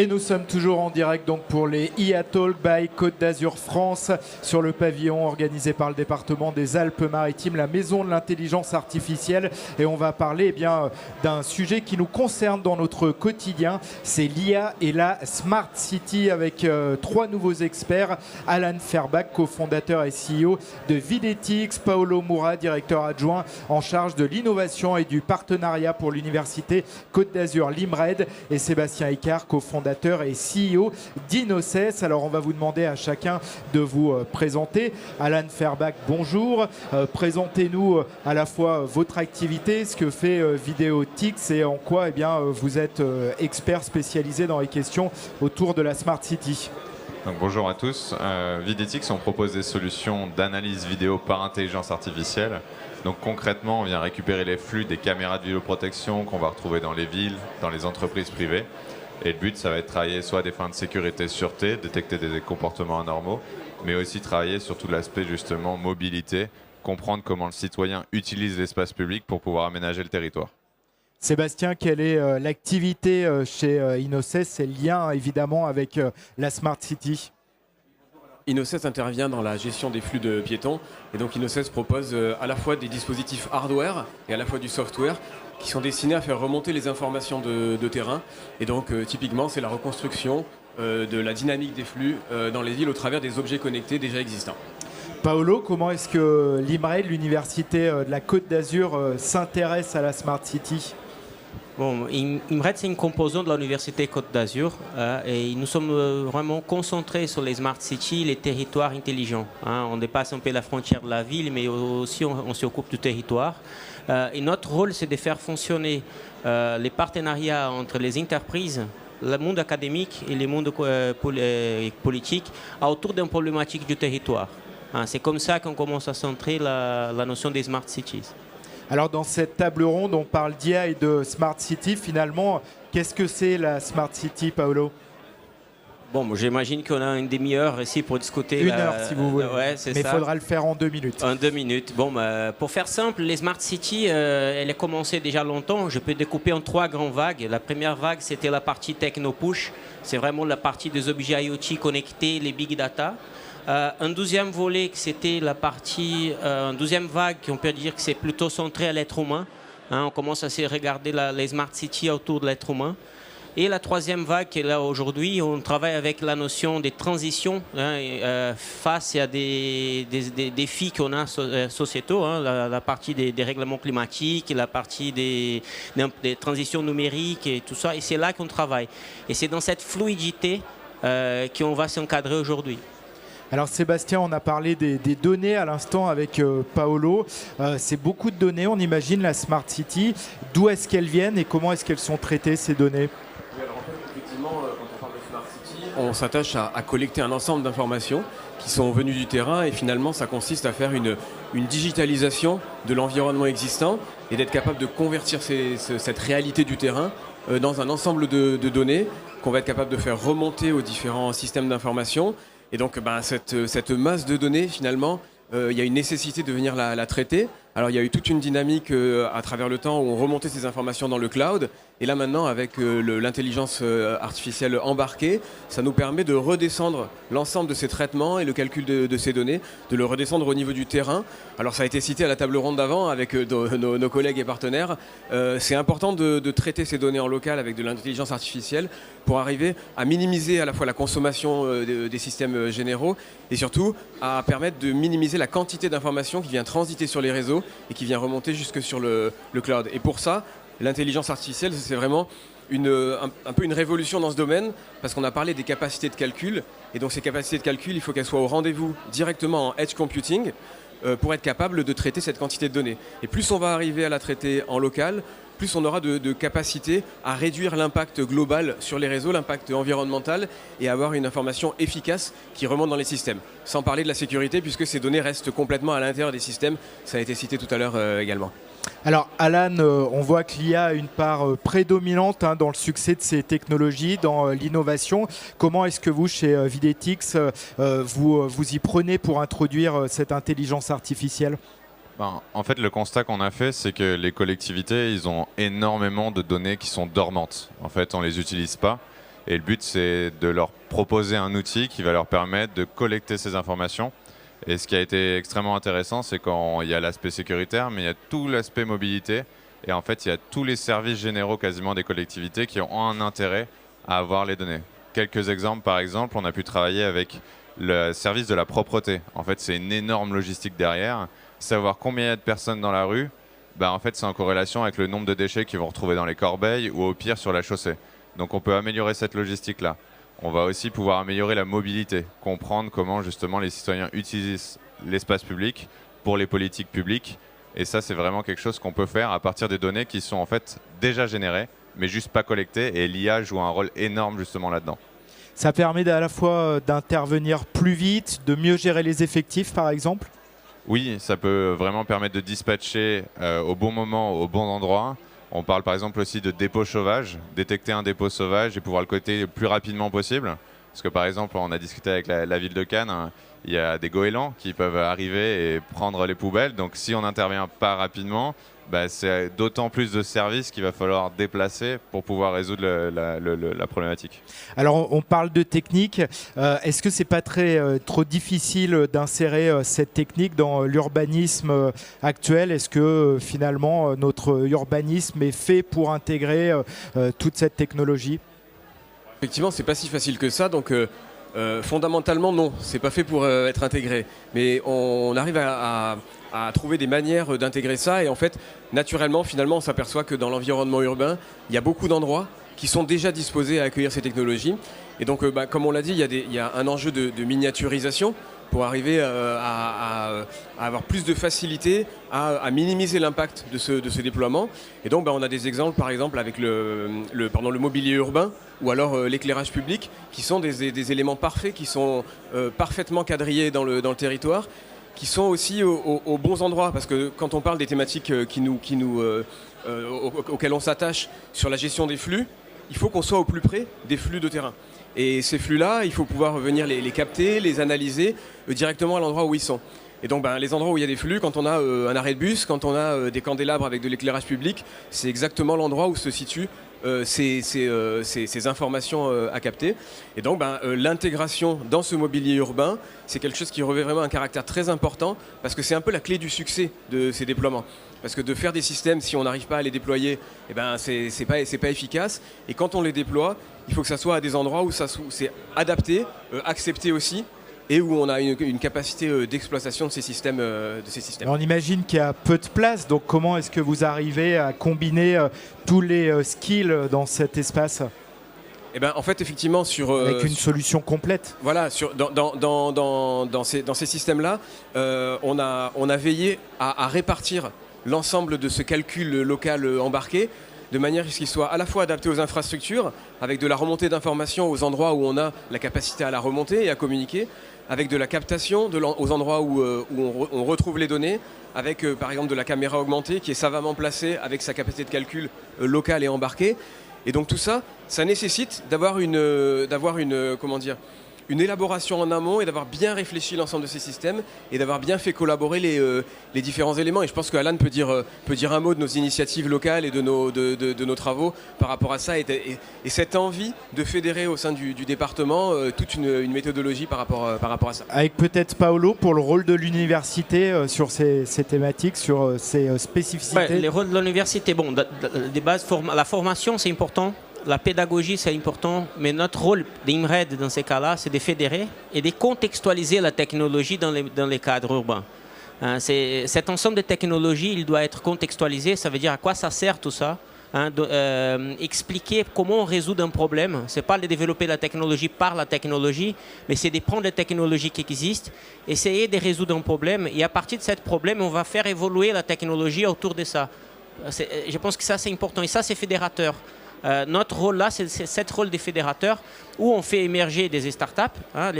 Et nous sommes toujours en direct donc pour les IA Talk by Côte d'Azur France sur le pavillon organisé par le département des Alpes-Maritimes, la maison de l'intelligence artificielle. Et on va parler d'un sujet qui nous concerne dans notre quotidien, c'est l'IA et la Smart City avec trois nouveaux experts. Alan Ferbach, cofondateur et CEO de Videtix, Paolo Moura, directeur adjoint en charge de l'innovation et du partenariat pour l'université Côte d'Azur l'IMRED, et Sébastien Icard, cofondateur et CEO d'Inocess. Alors on va vous demander à chacun de vous présenter. Alan Ferbach, bonjour. Présentez-nous à la fois votre activité, ce que fait Videtix et en quoi vous êtes expert spécialisé dans les questions autour de la Smart City. Donc, bonjour à tous. Videtix, on propose des solutions d'analyse vidéo par intelligence artificielle. Donc concrètement, on vient récupérer les flux des caméras de vidéoprotection qu'on va retrouver dans les villes, dans les entreprises privées. Et le but, ça va être de travailler soit à des fins de sécurité, sûreté, détecter des comportements anormaux, mais aussi travailler sur tout l'aspect justement mobilité, comprendre comment le citoyen utilise l'espace public pour pouvoir aménager le territoire. Sébastien, quelle est l'activité chez Inocess? C'est le lien évidemment avec la Smart City. Inocess intervient dans la gestion des flux de piétons et donc Inocess propose à la fois des dispositifs hardware et à la fois du software qui sont destinés à faire remonter les informations de terrain. Et donc typiquement c'est la reconstruction de la dynamique des flux dans les villes au travers des objets connectés déjà existants. Paolo, comment est-ce que l'IMRED, l'université de la Côte d'Azur, s'intéresse à la Smart City? Bon, IMRED, c'est une composante de l'Université Côte d'Azur et nous sommes vraiment concentrés sur les Smart Cities, les territoires intelligents. On dépasse un peu la frontière de la ville, mais aussi on s'occupe du territoire. Et notre rôle, c'est de faire fonctionner les partenariats entre les entreprises, le monde académique et le monde politique autour d'une problématique du territoire. C'est comme ça qu'on commence à centrer la notion des Smart Cities. Alors dans cette table ronde, on parle d'IA et de Smart City. Finalement, qu'est-ce que c'est la Smart City, Paolo? Bon, j'imagine qu'on a une demi-heure ici pour discuter. Une heure, si vous voulez. Ouais, c'est mais il ça. faudra le faire en 2 minutes. En 2 minutes. Bon, pour faire simple, les Smart City, elle a commencé déjà longtemps. Je peux découper en 3 grandes vagues. La première vague, c'était la partie techno-push. C'est vraiment la partie des objets IoT connectés, les big data. Un deuxième volet, c'était la partie, une deuxième vague, on peut dire que c'est plutôt centré à l'être humain. On commence à se regarder les Smart Cities autour de l'être humain. Et la troisième vague, qui est là aujourd'hui, on travaille avec la notion des transitions face à des défis qu'on a sociétaux, la partie des règlements climatiques, la partie des transitions numériques et tout ça. Et c'est là qu'on travaille. Et c'est dans cette fluidité qu'on va s'encadrer aujourd'hui. Alors Sébastien, on a parlé des données à l'instant avec Paolo. C'est beaucoup de données, on imagine la Smart City. D'où est-ce qu'elles viennent et comment est-ce qu'elles sont traitées, ces données? Oui, alors en fait, effectivement, quand on parle de Smart City, on s'attache à collecter un ensemble d'informations qui sont venues du terrain et finalement ça consiste à faire une digitalisation de l'environnement existant et d'être capable de convertir cette réalité du terrain dans un ensemble de données qu'on va être capable de faire remonter aux différents systèmes d'information. Et donc cette masse de données, finalement, il y a une nécessité de venir la traiter. Alors il y a eu toute une dynamique à travers le temps où on remontait ces informations dans le cloud. Et là maintenant, avec l'intelligence artificielle embarquée, ça nous permet de redescendre l'ensemble de ces traitements et le calcul de ces données, de le redescendre au niveau du terrain. Alors ça a été cité à la table ronde d'avant avec nos collègues et partenaires. C'est important de traiter ces données en local avec de l'intelligence artificielle pour arriver à minimiser à la fois la consommation des systèmes généraux et surtout à permettre de minimiser la quantité d'informations qui vient transiter sur les réseaux et qui vient remonter jusque sur le cloud. Et pour ça, l'intelligence artificielle, c'est vraiment un peu une révolution dans ce domaine parce qu'on a parlé des capacités de calcul et donc ces capacités de calcul, il faut qu'elles soient au rendez-vous directement en edge computing pour être capable de traiter cette quantité de données. Et plus on va arriver à la traiter en local, plus on aura de capacité à réduire l'impact global sur les réseaux, l'impact environnemental et avoir une information efficace qui remonte dans les systèmes. Sans parler de la sécurité puisque ces données restent complètement à l'intérieur des systèmes, ça a été cité tout à l'heure également. Alors Alan, on voit que l'IA a une part prédominante dans le succès de ces technologies, dans l'innovation. Comment est-ce que vous, chez Videtix, vous y prenez pour introduire cette intelligence artificielle? En fait, le constat qu'on a fait, c'est que les collectivités, ils ont énormément de données qui sont dormantes. En fait, on ne les utilise pas. Et le but, c'est de leur proposer un outil qui va leur permettre de collecter ces informations. Et ce qui a été extrêmement intéressant, c'est quand il y a l'aspect sécuritaire, mais il y a tout l'aspect mobilité. Et en fait, il y a tous les services généraux quasiment des collectivités qui ont un intérêt à avoir les données. Quelques exemples, par exemple, on a pu travailler avec le service de la propreté. En fait, c'est une énorme logistique derrière. Savoir combien il y a de personnes dans la rue, en fait, c'est en corrélation avec le nombre de déchets qu'ils vont retrouver dans les corbeilles ou au pire sur la chaussée. Donc on peut améliorer cette logistique-là. On va aussi pouvoir améliorer la mobilité, comprendre comment justement les citoyens utilisent l'espace public pour les politiques publiques. Et ça, c'est vraiment quelque chose qu'on peut faire à partir des données qui sont en fait déjà générées, mais juste pas collectées. Et l'IA joue un rôle énorme justement là-dedans. Ça permet à la fois d'intervenir plus vite, de mieux gérer les effectifs par exemple? Oui, ça peut vraiment permettre de dispatcher au bon moment, au bon endroit. On parle par exemple aussi de dépôt sauvage, détecter un dépôt sauvage et pouvoir le coter le plus rapidement possible. Parce que par exemple, on a discuté avec la ville de Cannes, hein, il y a des goélands qui peuvent arriver et prendre les poubelles. Donc si on n'intervient pas rapidement, c'est d'autant plus de services qu'il va falloir déplacer pour pouvoir résoudre la problématique. Alors on parle de technique. Est-ce que c'est pas trop difficile d'insérer cette technique dans l'urbanisme actuel? Est-ce que finalement notre urbanisme est fait pour intégrer toute cette technologie? Effectivement, c'est pas si facile que ça. Donc fondamentalement, non, c'est pas fait pour être intégré. Mais on arrive à trouver des manières d'intégrer ça. Et en fait, naturellement, finalement, on s'aperçoit que dans l'environnement urbain, il y a beaucoup d'endroits qui sont déjà disposés à accueillir ces technologies. Et donc, comme on l'a dit, il y a un enjeu de miniaturisation pour arriver à avoir plus de facilité à minimiser l'impact de ce déploiement. Et donc on a des exemples par exemple avec le mobilier urbain ou alors l'éclairage public qui sont des éléments parfaits, qui sont parfaitement quadrillés dans le territoire, qui sont aussi aux bons endroits. Parce que quand on parle des thématiques auxquelles on s'attache sur la gestion des flux, il faut qu'on soit au plus près des flux de terrain. Et ces flux-là, il faut pouvoir venir les capter, les analyser directement à l'endroit où ils sont. Et donc les endroits où il y a des flux, quand on a un arrêt de bus, quand on a des candélabres avec de l'éclairage public, c'est exactement l'endroit où se situent ces informations à capter. Et donc l'intégration dans ce mobilier urbain, c'est quelque chose qui revêt vraiment un caractère très important parce que c'est un peu la clé du succès de ces déploiements. Parce que de faire des systèmes, si on n'arrive pas à les déployer, c'est pas efficace. Et quand on les déploie, il faut que ça soit à des endroits où c'est adapté, accepté aussi, et où on a une capacité d'exploitation de ces systèmes. On imagine qu'il y a peu de place, donc comment est-ce que vous arrivez à combiner tous les skills dans cet espace? En fait, effectivement, avec une solution complète. Voilà, dans ces systèmes-là, on a veillé à répartir l'ensemble de ce calcul local embarqué de manière à ce qu'il soit à la fois adapté aux infrastructures, avec de la remontée d'informations aux endroits où on a la capacité à la remonter et à communiquer, avec de la captation aux endroits où on retrouve les données, avec par exemple de la caméra augmentée qui est savamment placée avec sa capacité de calcul locale et embarquée. Et donc tout ça, ça nécessite d'avoir une élaboration en amont et d'avoir bien réfléchi l'ensemble de ces systèmes et d'avoir bien fait collaborer les différents éléments. Et je pense que Alan peut dire un mot de nos initiatives locales et de nos travaux par rapport à ça et cette envie de fédérer au sein du département toute une méthodologie par rapport à ça. Avec peut-être Paolo pour le rôle de l'université sur ces thématiques, sur ces spécificités. Ouais, les rôles de l'université, des bases, la formation c'est important. La pédagogie, c'est important, mais notre rôle d'IMRED dans ces cas-là, c'est de fédérer et de contextualiser la technologie dans les cadres urbains. Cet ensemble de technologies, il doit être contextualisé, ça veut dire à quoi ça sert tout ça. Expliquer comment on résout un problème. Ce n'est pas de développer la technologie par la technologie, mais c'est de prendre les technologies qui existent, essayer de résoudre un problème, et à partir de ce problème, on va faire évoluer la technologie autour de ça. Je pense que ça, c'est important, et ça, c'est fédérateur. Notre rôle là, c'est ce rôle des fédérateurs. où on fait émerger des startups. Hein,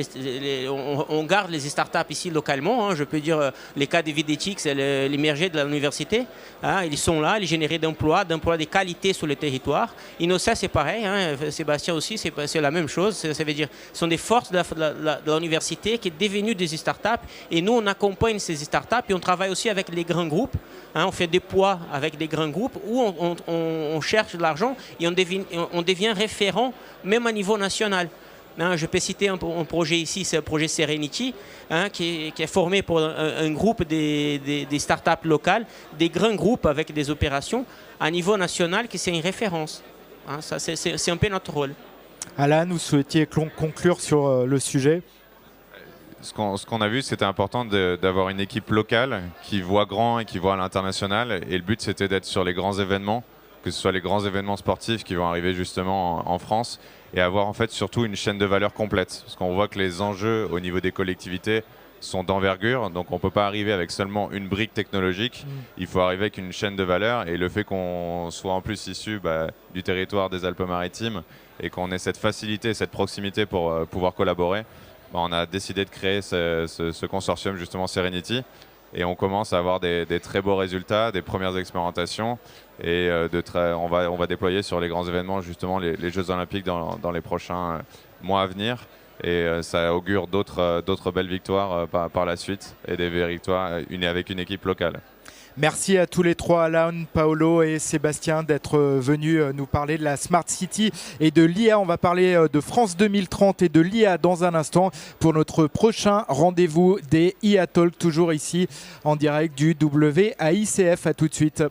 on garde les startups ici localement. Hein, je peux dire les cas de Videtix, l'émerger de l'université. Hein, ils sont là, ils génèrent d'emplois de qualité sur le territoire. Inosa, c'est pareil. Hein, Sébastien aussi, c'est la même chose. Ça veut dire ce sont des forces de l'université qui sont devenues des startups. Et nous, on accompagne ces startups et on travaille aussi avec les grands groupes. Hein, on fait des poids avec des grands groupes où on cherche de l'argent et on devient référent même à niveau national. Hein, je peux citer un projet ici, c'est le projet Serenity, hein, qui est formé pour un groupe des startups locales, des grands groupes avec des opérations à niveau national qui c'est une référence. Hein, ça, c'est un peu notre rôle. Alain, vous souhaitiez conclure sur le sujet? Ce qu'on a vu, c'était important d'avoir une équipe locale qui voit grand et qui voit à l'international. Et le but, c'était d'être sur les grands événements, que ce soit les grands événements sportifs qui vont arriver justement en France, et avoir en fait surtout une chaîne de valeur complète. Parce qu'on voit que les enjeux au niveau des collectivités sont d'envergure, donc on ne peut pas arriver avec seulement une brique technologique, il faut arriver avec une chaîne de valeur, et le fait qu'on soit en plus issu du territoire des Alpes-Maritimes et qu'on ait cette facilité, cette proximité pour pouvoir collaborer, on a décidé de créer ce consortium justement Serenity, et on commence à avoir des très beaux résultats, des premières expérimentations, et on va déployer sur les grands événements justement les Jeux Olympiques dans les prochains mois à venir, et ça augure d'autres belles victoires par la suite, et des victoires avec une équipe locale. Merci à tous les trois, Alain, Paolo et Sébastien, d'être venus nous parler de la Smart City et de l'IA. On va parler de France 2030 et de l'IA dans un instant pour notre prochain rendez-vous des IA Talk, toujours ici en direct du WAICF. À tout de suite.